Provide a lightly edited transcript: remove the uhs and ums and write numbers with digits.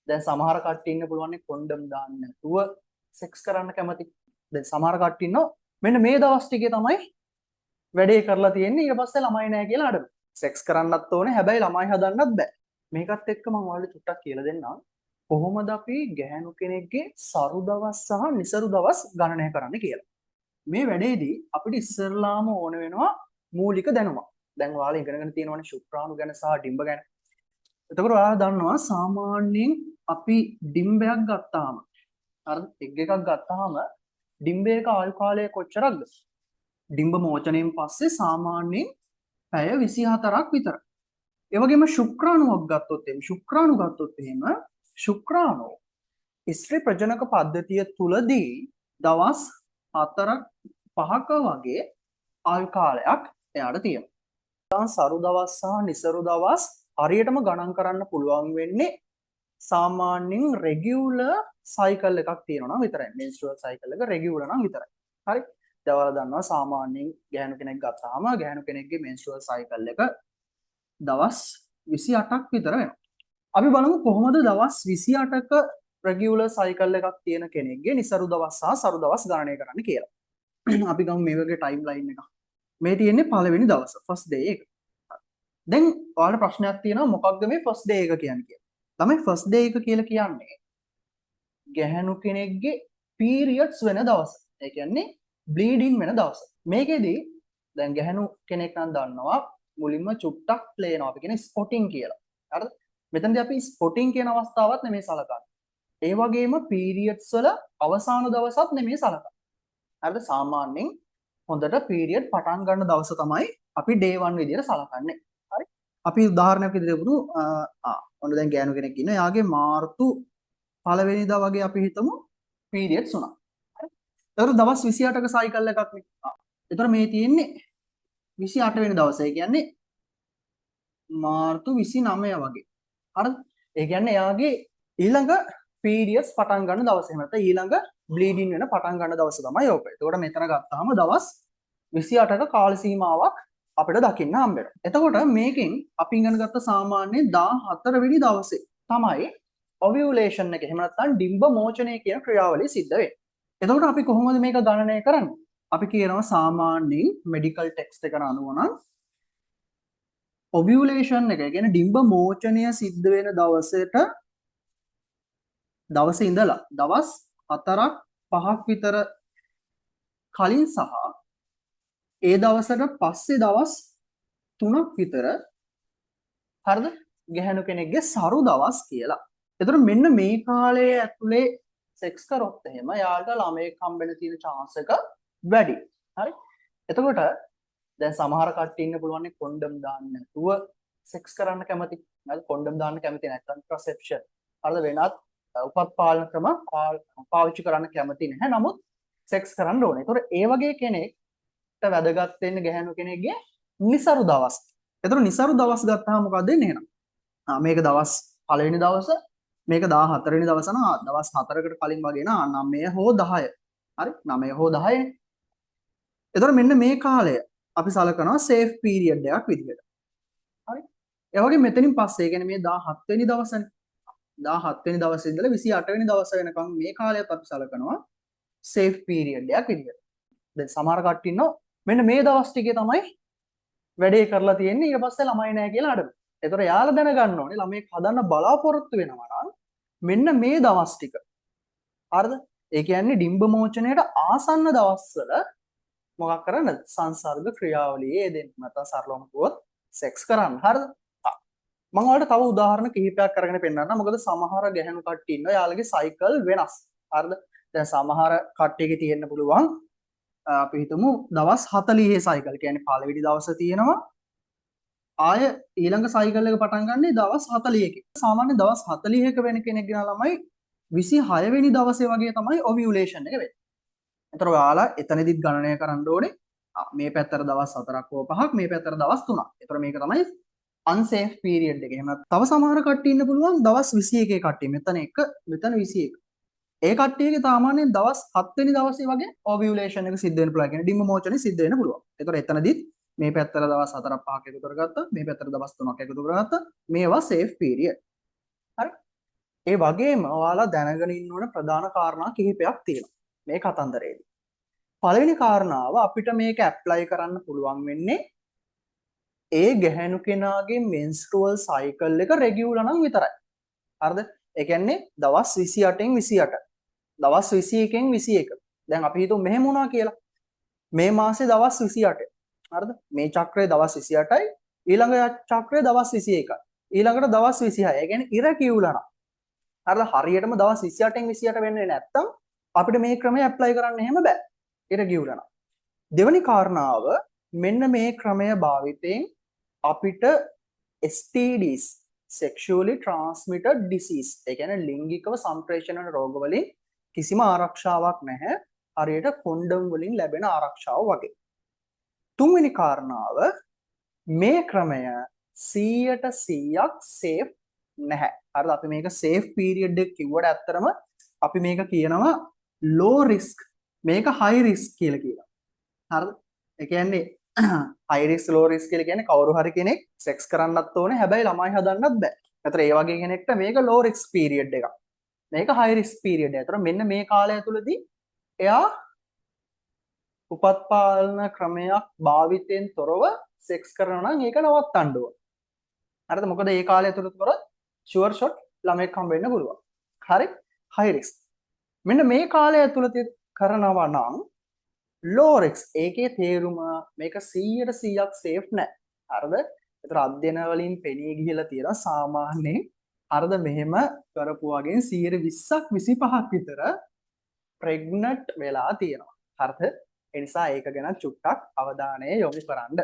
දැන් සමහර කට්ටිය ඉන්න පුළුවන් කොන්ඩම් දාන්න නැතුව සෙක්ස් කරන්න කැමති. දැන් සමහර කට්ටිය ඉන්නවා මෙන්න මේ දවස් ටිකේ තමයි වැඩේ කරලා තියෙන්නේ ඊට පස්සේ ළමයි නැහැ කියලා අඩන. සෙක්ස් කරන්නත් ඕනේ හැබැයි ළමයි හදන්නත් බෑ. මේකත් එක්ක මම ඔයාලට චුට්ටක් කියලා දෙන්නම්. කොහොමද අපි ගැහැණු කෙනෙක්ගේ සරු දවස් සහ නිසරු දවස් ගණනය කරන්න කියලා. මේ වැඩේදී අපිට ඉස්සරලාම ඕන වෙනවා මූලික දැනුමක්. දැන් ඔයාලා ඉගෙනගෙන තියෙනවනේ ශුක්‍රාණු ගැන සහ ඩිම්බ ගැන. එතකොට ඔයාලා දන්නවා සාමාන්‍යයෙන් අපි ඩිම්බයක් ගත්තාම හරිද? එග් එකක් ගත්තාම ඩිම්බයක ආයු කාලය කොච්චරක්ද? ඩිම්බ මෝචනයෙන් පස්සේ සාමාන්‍යයෙන් පැය 24ක් විතර. ඒ වගේම ශුක්‍රාණුවක් ගත්තොත් එහෙම ශුක්‍රාණු ස්ත්‍රී ප්‍රජනක පද්ධතිය තුලදී දවස් 4ක් 5ක වගේ ආයු කාලයක් එයාට තියෙනවා. සරු දවස් සහ නිසරු දවස් හරියටම ගණන් කරන්න පුළුවන් වෙන්නේ සාමාන්‍යයෙන් රෙගියුලර් සයිකල් එකක් තියෙනවා නම් විතරයි. මෙන්ස්ට්‍රුවල් සයිකල් එක රෙගියුලර් නම් විතරයි. හරි. දැන් ඔයාලා දන්නවා සාමාන්‍යයෙන් ගැහැණු කෙනෙක් ගත්තාම ගැහැණු කෙනෙක්ගේ මෙන්ස්ට්‍රුවල් සයිකල් එක දවස් 28ක් විතර වෙනවා. අපි බලමු කොහොමද දවස් 28ක රෙගියුලර් සයිකල් එකක් තියෙන කෙනෙක්ගේ නිසරු දවස් සහ සරු දවස් ගණනය කරන්න කියලා. අපි ගමු මේ වගේ ටයිම් ලයින් එකක්. මේ තියෙන්නේ පළවෙනි දවස ෆස්ට් ඩේ එක. දැන් ඔයාලට ප්‍රශ්නයක් තියෙනවා මොකක්ද මේ ෆස්ට් ඩේ එක කියන්නේ කියලා. තමයි ෆස්ට් ඩේ එක කියලා කියන්නේ ගැහැණු කෙනෙක්ගේ පීරියඩ්ස් වෙන දවස. ඒ කියන්නේ බ්ලීඩින් වෙන දවස. මේකෙදී දැන් ගැහැණු කෙනෙක් නම් දන්නවා මුලින්ම චුට්ටක් ප්ලේ වෙනවා. අපි කියන්නේ ස්පොටින් කියලා. හරිද? මෙතනදී අපි ස්පොටින් කියන අවස්ථාවත් නෙමෙයි සලකන්නේ. ඒ වගේම පීරියඩ්ස් වල අවසාන දවසත් නෙමෙයි සලකන්නේ. හරිද? සාමාන්‍යයෙන් හොඳට පීරියඩ් පටන් ගන්න දවස තමයි අපි ඩේ 1 විදිහට සලකන්නේ. හරි? අපි උදාහරණයක් විදිහට ගමු. ඔන්න දැන් ගෑනු කෙනෙක් ඉන්නවා. එයාගේ මාර්තු පළවෙනිදා වගේ අපි හිතමු පීරියඩ්ස් වුණා. හරි? ඒතර දවස් 28ක සයිකල් එකක් නේ. ඒතර මේ තියෙන්නේ 28 වෙනි දවසේ. ඒ කියන්නේ මාර්තු 29 වගේ. හරිද? ඒ කියන්නේ එයාගේ ඊළඟ පීරියඩ්ස් පටන් ගන්න දවස. එහෙම නැත්නම් ඊළඟ බ්ලීඩින් වෙන පටන් ගන්න දවස තමයි ඕක. එතකොට මෙතන ගත්තාම දවස් 28ක කාල සීමාවක් අපිට දකින්න හම්බ වෙනවා. එතකොට මේකෙන් අපි ඉගෙන ගත්ත සාමාන්‍ය 14 වෙනි දවසේ තමයි ඔවියුලේෂන් එක. එහෙම නැත්නම් ඩිම්බ මෝචනය කියන ක්‍රියාවලිය සිද්ධ වෙන්නේ. එතකොට අපි කොහොමද මේක ගණනය කරන්නේ? අපි කියනවා සාමාන්‍යයෙන් මෙඩිකල් ටෙක්ස්ට් එකට අනුව නම් ඔවියුලේෂන් එක කියන්නේ ඩිම්බ මෝචනය සිද්ධ වෙන දවසේ ඉඳලා දවස් 4ක් 5ක් විතර කලින් සහ ඒ දවසට පස්සේ දවස් 3ක් විතර හරිද ගැහැණු කෙනෙක්ගේ සරු දවස් කියලා. එතකොට මෙන්න මේ කාලයේ ඇතුලේ සෙක්ස් කරොත් එහෙම යාළුට ළමයෙක් හම්බෙන්න තියෙන chance එක වැඩි. හරි? එතකොට දැන් සමහර කට්ටිය ඉන්න පුළුවන් කොන්ඩම් දාන්න නැතුව සෙක්ස් කරන්න කැමති. හරි? කොන්ඩම් දාන්න කැමති නැත්නම් ප්‍රොසෙප්ෂන්. හරිද? වෙනත් උපත් පාලන ක්‍රම පාවිච්චි කරන්න කැමති නැහැ. නමුත් සෙක්ස් කරන්න ඕනේ. ඒතකොට ඒ වගේ කෙනෙක්ට වැදගත් වෙන්නේ ගැහැණු කෙනෙක්ගේ නිසරු දවස්. ඒතකොට නිසරු දවස් ගත්තාම මොකක්ද වෙන්නේ එහෙනම්? මේක දවස් පළවෙනි දවස, මේක 14 වෙනි දවස නම් දවස් 4කට කලින් වගේ නා 9 හෝ 10. හරි? 9 හෝ 10 නේ. ඒතකොට මෙන්න මේ කාලය අපි සලකනවා සේෆ් පීරියඩ් එකක් විදිහට. හරි? ඒ වගේ මෙතනින් පස්සේ කියන්නේ මේ 17 වෙනි දවසනේ. 17 වෙනි දවසේ ඉඳලා 28 වෙනි දවස වෙනකම් මේ කාලයත් අපි සලකනවා සේෆ් පීරියඩ් එකක් විදිහට. දැන් සමහර කට්ටිය ඉන්නවා මෙන්න මේ දවස් ටිකේ තමයි වැඩේ කරලා තියෙන්නේ ඊට පස්සේ ළමයි නැහැ කියලා අඩන. ඒතර යාළුවා දැනගන්න ඕනේ ළමයෙක් හදන්න බලාපොරොත්තු වෙනවා නම් මෙන්න මේ දවස් ටික. හරිද? ඒ කියන්නේ ඩිම්බ මෝචනයට ආසන්න දවස්වල මොකක් කරන්නද? සංසර්ග ක්‍රියාවලියේ යෙදෙන්න. නැත්නම් සරලවම කිව්වොත් සෙක්ස් කරන්න. හරිද? මම ඔයාලට තව උදාහරණ කිහිපයක් අරගෙන පෙන්නන්නම්. මොකද සමහර ගැහැණු කට්ටිය ඉන්නවා යාළුවගේ සයිකල් වෙනස්. හරිද? දැන් සමහර කට්ටියගේ තියෙන්න පුළුවන් අපි හිතමු දවස් 40 සයිකල්. කියන්නේ පළවෙනි දවසේ තියෙනවා ආය ඊළඟ සයිකල් එක පටන් ගන්නේ දවස් 40කින්. සාමාන්‍ය දවස් 40ක වෙන කෙනෙක් ගෙන ළමයි 26 වෙනි දවසේ වගේ තමයි ඔවියුලේෂන් එක වෙන්නේ. ඒතර ඔයාලා එතනදිත් ගණනය කරන්න ඕනේ. මේ පැත්තට දවස් 4ක් හෝ 5ක් මේ පැත්තට දවස් 3ක්. ඒතර මේක තමයි unsafe period එක. එහෙම නැත්නම් තව සමහර කට්ටිය ඉන්න පුළුවන් දවස් 21 කට්ටිය. මෙතන 1 මෙතන 21. ඒ කට්ටියගේ සාමාන්‍යයෙන් දවස් 7 වෙනි දවසේ වගේ ඔවියුලේෂන් එක සිද්ධ වෙන්න පුළුවන්. කියන්නේ ඩිම්බ මෝචනය සිද්ධ වෙන්න පුළුවන්. ඒතර එතනදිත් මේ පැත්තට දවස් 4ක් 5ක් එකතු කරගත්තා. මේ පැත්තට දවස් 3ක් එකතු කරගත්තා. මේවා safe period. හරි? ඒ වගේම ඔයාලා දැනගෙන ඉන්න ඕන ප්‍රධාන කාරණා කිහිපයක් තියෙනවා මේ කතන්දරේදී. පළවෙනි කාරණාව අපිට මේක ඇප්ලයි කරන්න පුළුවන් වෙන්නේ ඒ ගැහැණු කෙනාගේ මෙන්ස්ට්‍රුවල් සයිකල් එක රෙගියුලර් නම් විතරයි. හරිද? ඒ කියන්නේ දවස් 28න් 28, දවස් 21න් 21. දැන් අපි හිතමු මෙහෙම වුණා කියලා. මේ මාසේ දවස් 28. හරිද? මේ චක්‍රයේ දවස් 28යි, ඊළඟ චක්‍රයේ දවස් 21යි. ඊළඟට දවස් 26. ඒ කියන්නේ ඉරකියුලර් නම්. හරිද? හරියටම දවස් 28න් 28 වෙන්නේ නැත්තම් අපිට මේ ක්‍රමය ඇප්ලයි කරන්න එහෙම බෑ. ඉරකියුලර් නම්. දෙවෙනි කාරණාව මෙන්න මේ ක්‍රමය භාවිතයෙන් අපිට STDs sexually transmitted disease ඒ කියන්නේ ලිංගිකව සම්ප්‍රේෂණ වන රෝග වලින් කිසිම ආරක්ෂාවක් නැහැ. හරියට කොන්ඩම් වලින් ලැබෙන ආරක්ෂාව වගේ. තුන්වෙනි කාරණාව මේ ක්‍රමය 100% සේෆ් නැහැ. හරිද? අපි මේක සේෆ් පීරියඩ් එක කිව්වට ඇත්තරම අපි මේක කියනවා low risk, මේක high risk කියලා කියනවා. හරිද? ඒ කියන්නේ high risk low risk කියලා කියන්නේ කවුරු හරි කෙනෙක් සෙක්ස් කරන්නත් ඕනේ හැබැයි ළමයි හදන්නත් බෑ. ඒතර ඒ වගේ කෙනෙක්ට මේක low risk period එකක්. මේක high risk period එක. ඒතර මෙන්න මේ කාලය තුලදී එයා උපත් පාලන ක්‍රමයක් භාවිතයෙන් තොරව සෙක්ස් කරනවා නම් ඒක නවත්තන්න ඕන. හරිද? මොකද ඒ කාලය තුල තොර ෂුවර් ෂොට් ළමෙක් හම්බ වෙන්න පුළුවන්. හරි? high risk. මෙන්න මේ කාලය ඇතුළත කරනවා නම් low risk. ඒකේ තේරුම මේක 100% safe නෑ. හරිද? ඒතර අධ්‍යයන වලින් පෙනී ගිහිලා තියෙනවා සාමාන්‍යයෙන් හරිද මෙහෙම කරපු වගේ 120ක් 25ක් විතර pregnant වෙලා තියෙනවා. හරිද? ඒ නිසා ඒක ගැන චුට්ටක් අවධානය යොමු කරන්න.